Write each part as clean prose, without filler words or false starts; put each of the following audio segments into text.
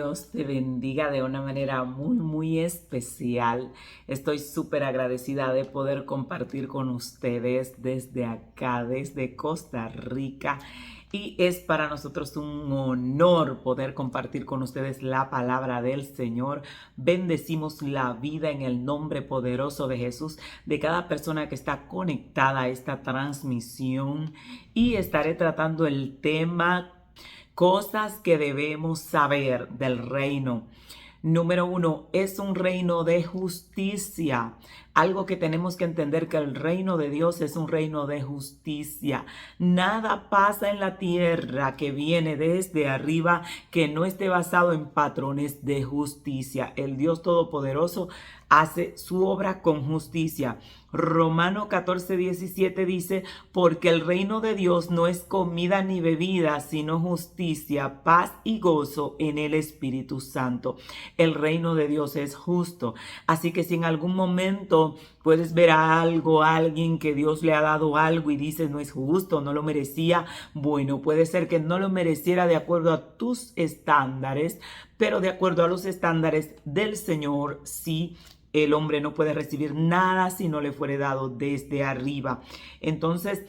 Dios te bendiga de una manera muy especial. Estoy súper agradecida de poder compartir con ustedes desde acá, desde Costa Rica. Y es para nosotros un honor poder compartir con ustedes la palabra del Señor. Bendecimos la vida en el nombre poderoso de Jesús, de cada persona que está conectada a esta transmisión. Y estaré tratando el tema cosas que debemos saber del reino. Número 1, es un reino de justicia. Algo que tenemos que entender, que el reino de Dios es un reino de justicia. Nada pasa en la tierra que viene desde arriba que no esté basado en patrones de justicia. El Dios Todopoderoso hace su obra con justicia. Romano 14:17 dice, porque el reino de Dios no es comida ni bebida, sino justicia, paz y gozo en el Espíritu Santo. El reino de Dios es justo. Así que si en algún momento puedes ver a alguien que Dios le ha dado algo y dices no es justo, no lo merecía, bueno, puede ser que no lo mereciera de acuerdo a tus estándares, pero de acuerdo a los estándares del Señor, sí. El hombre no puede recibir nada si no le fuere dado desde arriba. Entonces,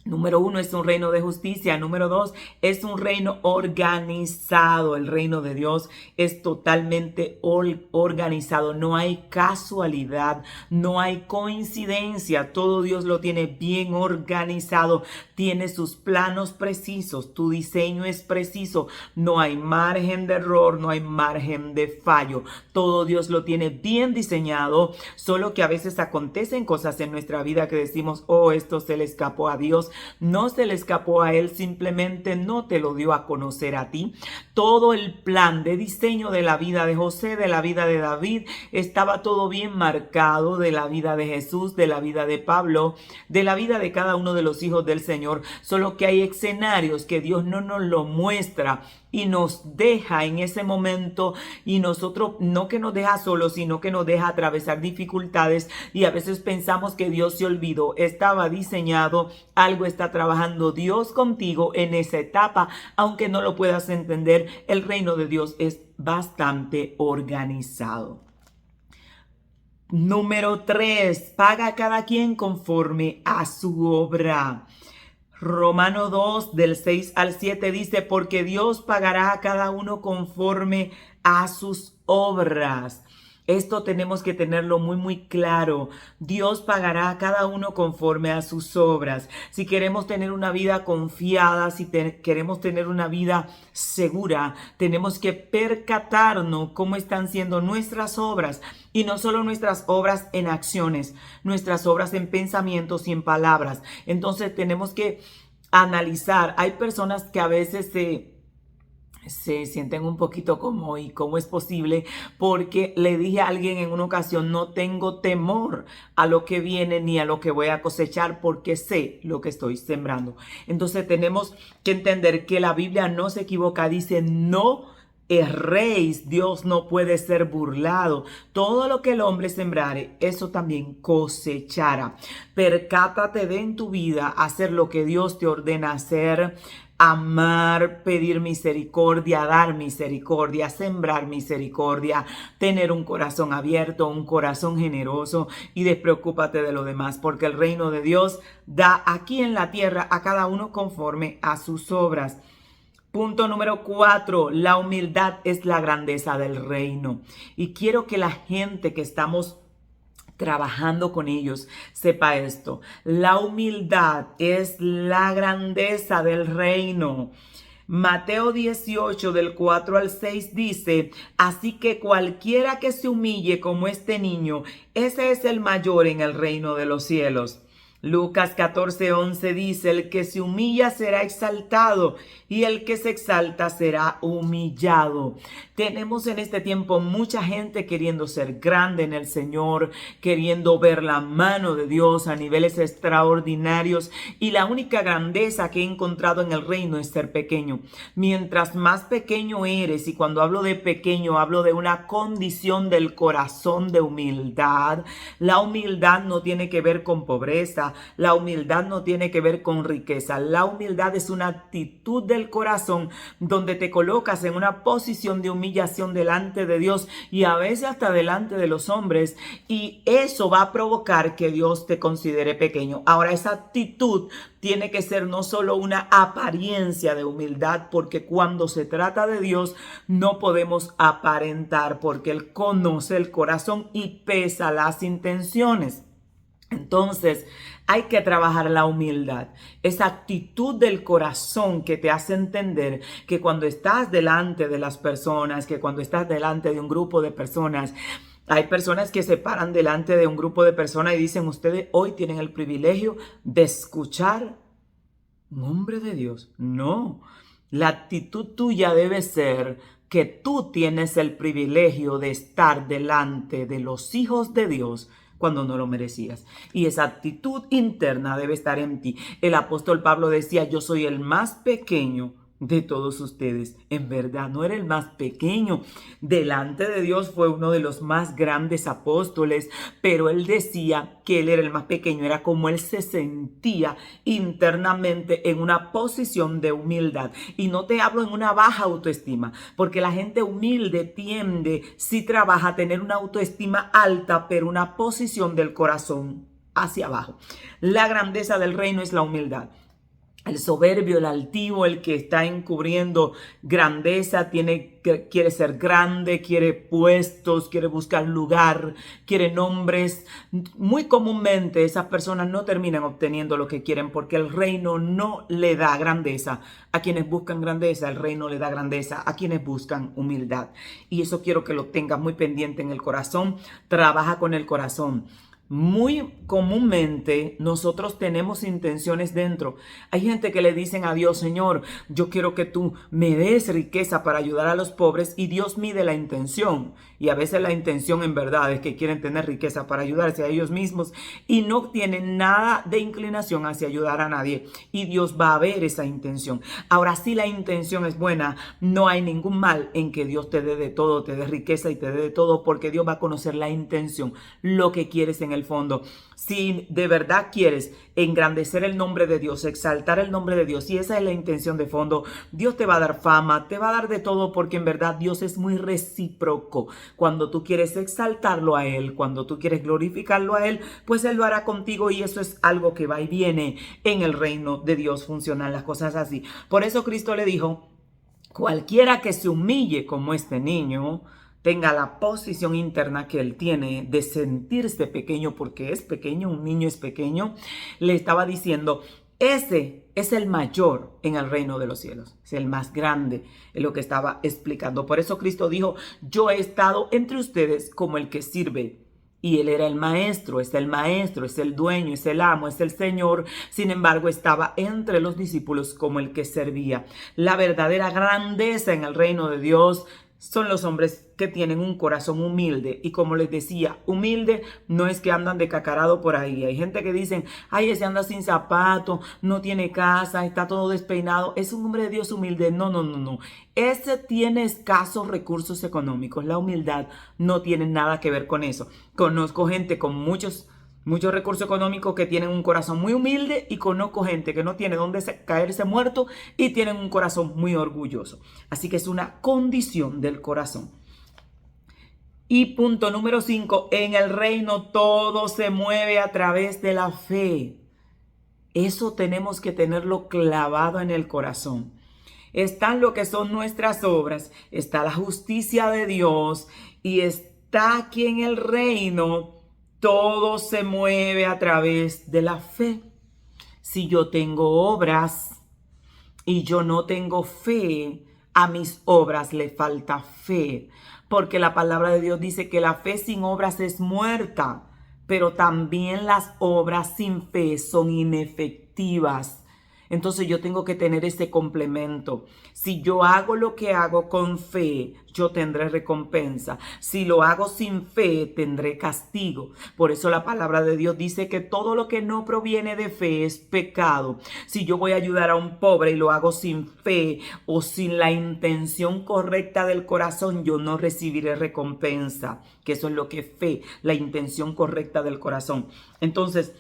número 1, es un reino de justicia. Número 2, es un reino organizado. El reino de Dios es totalmente organizado. No hay casualidad, no hay coincidencia. Todo Dios lo tiene bien organizado. Tiene sus planos precisos. Tu diseño es preciso. No hay margen de error, no hay margen de fallo. Todo Dios lo tiene bien diseñado. Solo que a veces acontecen cosas en nuestra vida que decimos, oh, esto se le escapó a Dios. No se le escapó a él, simplemente no te lo dio a conocer a ti. Todo el plan de diseño de la vida de José, de la vida de David, estaba todo bien marcado, de la vida de Jesús, de la vida de Pablo, de la vida de cada uno de los hijos del Señor. Solo que hay escenarios que Dios no nos lo muestra y nos deja en ese momento, y nosotros no que nos deja solos, sino que nos deja atravesar dificultades, y a veces pensamos que Dios se olvidó. Estaba diseñado, algo está trabajando Dios contigo en esa etapa, aunque no lo puedas entender. El reino de Dios es bastante organizado. Número 3, paga a cada quien conforme a su obra. Romano 2, del 6 al 7 dice, porque Dios pagará a cada uno conforme a sus obras. Esto tenemos que tenerlo muy claro. Dios pagará a cada uno conforme a sus obras. Si queremos tener una vida confiada, si queremos tener una vida segura, tenemos que percatarnos cómo están siendo nuestras obras. Y no solo nuestras obras en acciones, nuestras obras en pensamientos y en palabras. Entonces tenemos que analizar. Hay personas que a veces se sienten un poquito como, ¿y cómo es posible? Porque le dije a alguien en una ocasión, no tengo temor a lo que viene ni a lo que voy a cosechar, porque sé lo que estoy sembrando. Entonces tenemos que entender que la Biblia no se equivoca, dice no erréis, Dios no puede ser burlado. Todo lo que el hombre sembrare, eso también cosechará. Percátate de en tu vida hacer lo que Dios te ordena hacer. Amar, pedir misericordia, dar misericordia, sembrar misericordia, tener un corazón abierto, un corazón generoso, y despreocúpate de lo demás, porque el reino de Dios da aquí en la tierra a cada uno conforme a sus obras. Punto número 4, la humildad es la grandeza del reino. Y quiero que la gente que estamos trabajando con ellos sepa esto. La humildad es la grandeza del reino. Mateo 18, del 4 al 6 dice, así que cualquiera que se humille como este niño, ese es el mayor en el reino de los cielos. Lucas 14:11 dice, el que se humilla será exaltado y el que se exalta será humillado. Tenemos en este tiempo mucha gente queriendo ser grande en el Señor, queriendo ver la mano de Dios a niveles extraordinarios, y la única grandeza que he encontrado en el reino es ser pequeño. Mientras más pequeño eres, y cuando hablo de pequeño hablo de una condición del corazón de humildad. La humildad no tiene que ver con pobreza, riqueza. La humildad no tiene que ver con riqueza. La humildad es una actitud del corazón donde te colocas en una posición de humillación delante de Dios y a veces hasta delante de los hombres, y eso va a provocar que Dios te considere pequeño. Ahora, esa actitud tiene que ser no solo una apariencia de humildad, porque cuando se trata de Dios no podemos aparentar, porque Él conoce el corazón y pesa las intenciones. Entonces, hay que trabajar la humildad, esa actitud del corazón que te hace entender que cuando estás delante de las personas, que cuando estás delante de un grupo de personas, hay personas que se paran delante de un grupo de personas y dicen, ustedes hoy tienen el privilegio de escuchar un hombre de Dios. No, la actitud tuya debe ser que tú tienes el privilegio de estar delante de los hijos de Dios cuando no lo merecías. Y esa actitud interna debe estar en ti. El apóstol Pablo decía, yo soy el más pequeño de todos ustedes. En verdad, no era el más pequeño. Delante de Dios fue uno de los más grandes apóstoles, pero él decía que él era el más pequeño. Era como él se sentía internamente en una posición de humildad. Y no te hablo en una baja autoestima, porque la gente humilde tiende, si trabaja, a tener una autoestima alta, pero una posición del corazón hacia abajo. La grandeza del reino es la humildad. El soberbio, el altivo, el que está encubriendo grandeza, quiere ser grande, quiere puestos, quiere buscar lugar, quiere nombres. Muy comúnmente esas personas no terminan obteniendo lo que quieren porque el reino no le da grandeza. A quienes buscan grandeza, el reino le da grandeza. A quienes buscan humildad. Y eso quiero que lo tengas muy pendiente en el corazón. Trabaja con el corazón. Muy comúnmente nosotros tenemos intenciones dentro. Hay gente que le dicen a Dios, Señor, yo quiero que tú me des riqueza para ayudar a los pobres, y Dios mide la intención. Y a veces la intención en verdad es que quieren tener riqueza para ayudarse a ellos mismos y no tienen nada de inclinación hacia ayudar a nadie. Y Dios va a ver esa intención. Ahora, si la intención es buena, no hay ningún mal en que Dios te dé de todo, te dé riqueza y te dé de todo, porque Dios va a conocer la intención, lo que quieres en el fondo. Si de verdad quieres engrandecer el nombre de Dios, exaltar el nombre de Dios, y esa es la intención de fondo, Dios te va a dar fama, te va a dar de todo, porque en verdad Dios es muy recíproco. Cuando tú quieres exaltarlo a Él, cuando tú quieres glorificarlo a Él, pues Él lo hará contigo, y eso es algo que va y viene en el reino de Dios. Funcionan las cosas así. Por eso Cristo le dijo, cualquiera que se humille como este niño, tenga la posición interna que él tiene de sentirse pequeño, porque es pequeño, un niño es pequeño, le estaba diciendo, ese es el mayor en el reino de los cielos, es el más grande, es lo que estaba explicando. Por eso Cristo dijo, yo he estado entre ustedes como el que sirve. Y él era el maestro, es el dueño, es el amo, es el Señor. Sin embargo, estaba entre los discípulos como el que servía. La verdadera grandeza en el reino de Dios son los hombres que tienen un corazón humilde. Y como les decía, humilde no es que andan de cacarado por ahí. Hay gente que dicen, ay, ese anda sin zapato, no tiene casa, está todo despeinado. Es un hombre de Dios humilde. No. Ese tiene escasos recursos económicos. La humildad no tiene nada que ver con eso. Conozco gente con muchos recursos económicos que tienen un corazón muy humilde, y conozco gente que no tiene dónde caerse muerto y tienen un corazón muy orgulloso. Así que es una condición del corazón. Y punto número 5, en el reino todo se mueve a través de la fe. Eso tenemos que tenerlo clavado en el corazón. Están lo que son nuestras obras, está la justicia de Dios, y está aquí en el reino. Todo se mueve a través de la fe. Si yo tengo obras y yo no tengo fe, a mis obras le falta fe. Porque la palabra de Dios dice que la fe sin obras es muerta, pero también las obras sin fe son inefectivas. Entonces yo tengo que tener ese complemento. Si yo hago lo que hago con fe, yo tendré recompensa. Si lo hago sin fe, tendré castigo. Por eso la palabra de Dios dice que todo lo que no proviene de fe es pecado. Si yo voy a ayudar a un pobre y lo hago sin fe o sin la intención correcta del corazón, yo no recibiré recompensa. Que eso es lo que es fe, la intención correcta del corazón. Entonces,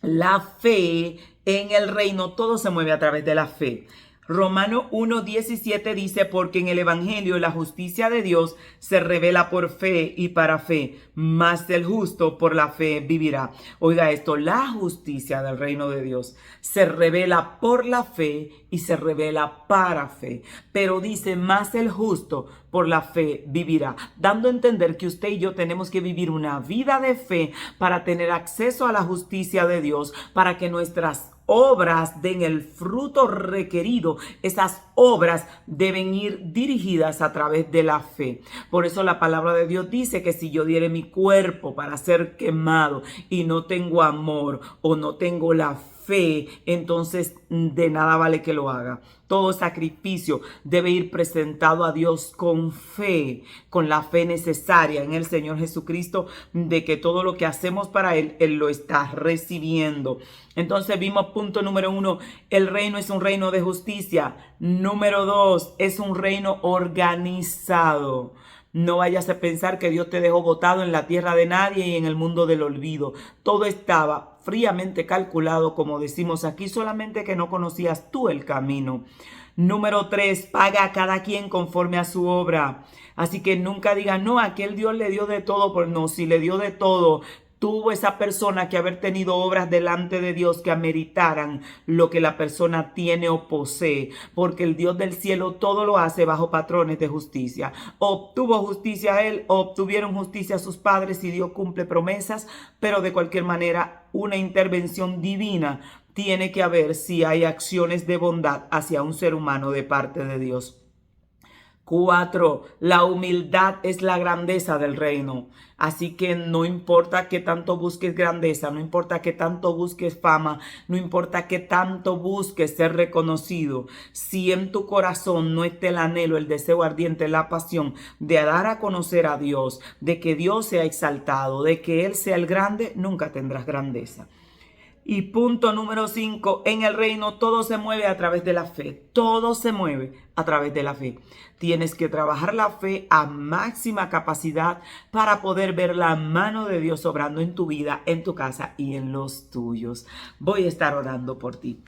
La fe en el reino, todo se mueve a través de la fe. Romano 1:17 dice, porque en el Evangelio la justicia de Dios se revela por fe y para fe, mas el justo por la fe vivirá. Oiga esto, la justicia del reino de Dios se revela por la fe y se revela para fe. Pero dice, más el justo por la fe vivirá, dando a entender que usted y yo tenemos que vivir una vida de fe para tener acceso a la justicia de Dios, para que nuestras obras den el fruto requerido. Esas obras deben ir dirigidas a través de la fe. Por eso la palabra de Dios dice que si yo diere mi cuerpo para ser quemado y no tengo amor o no tengo la fe, entonces de nada vale que lo haga. Todo sacrificio debe ir presentado a Dios con fe, con la fe necesaria en el Señor Jesucristo, de que todo lo que hacemos para Él, Él lo está recibiendo. Entonces vimos punto número 1, el reino es un reino de justicia. Número 2, es un reino organizado. No vayas a pensar que Dios te dejó botado en la tierra de nadie y en el mundo del olvido. Todo estaba fríamente calculado, como decimos aquí, solamente que no conocías tú el camino. Número 3, paga a cada quien conforme a su obra. Así que nunca digas, no, aquel Dios le dio de todo. Pues no, si le dio de todo, tuvo esa persona que haber tenido obras delante de Dios que ameritaran lo que la persona tiene o posee, porque el Dios del cielo todo lo hace bajo patrones de justicia. Obtuvo justicia él, obtuvieron justicia sus padres y Dios cumple promesas, pero de cualquier manera una intervención divina tiene que haber si hay acciones de bondad hacia un ser humano de parte de Dios. 4, la humildad es la grandeza del reino. Así que no importa que tanto busques grandeza, no importa que tanto busques fama, no importa que tanto busques ser reconocido. Si en tu corazón no esté el anhelo, el deseo ardiente, la pasión de dar a conocer a Dios, de que Dios sea exaltado, de que Él sea el grande, nunca tendrás grandeza. Y punto número 5, en el reino todo se mueve a través de la fe. Todo se mueve a través de la fe. Tienes que trabajar la fe a máxima capacidad para poder ver la mano de Dios obrando en tu vida, en tu casa y en los tuyos. Voy a estar orando por ti.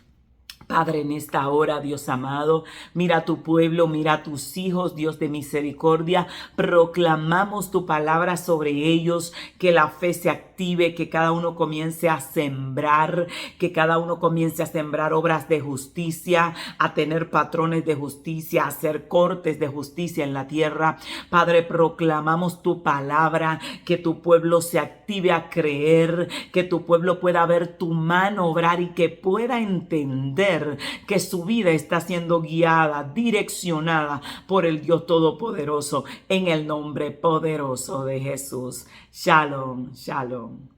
Padre, en esta hora, Dios amado, mira a tu pueblo, mira a tus hijos, Dios de misericordia. Proclamamos tu palabra sobre ellos, que la fe se active, que cada uno comience a sembrar, que cada uno comience a sembrar obras de justicia, a tener patrones de justicia, a hacer cortes de justicia en la tierra. Padre, proclamamos tu palabra, que tu pueblo se active a creer, que tu pueblo pueda ver tu mano obrar y que pueda entender que su vida está siendo guiada, direccionada por el Dios Todopoderoso, en el nombre poderoso de Jesús. Shalom, shalom.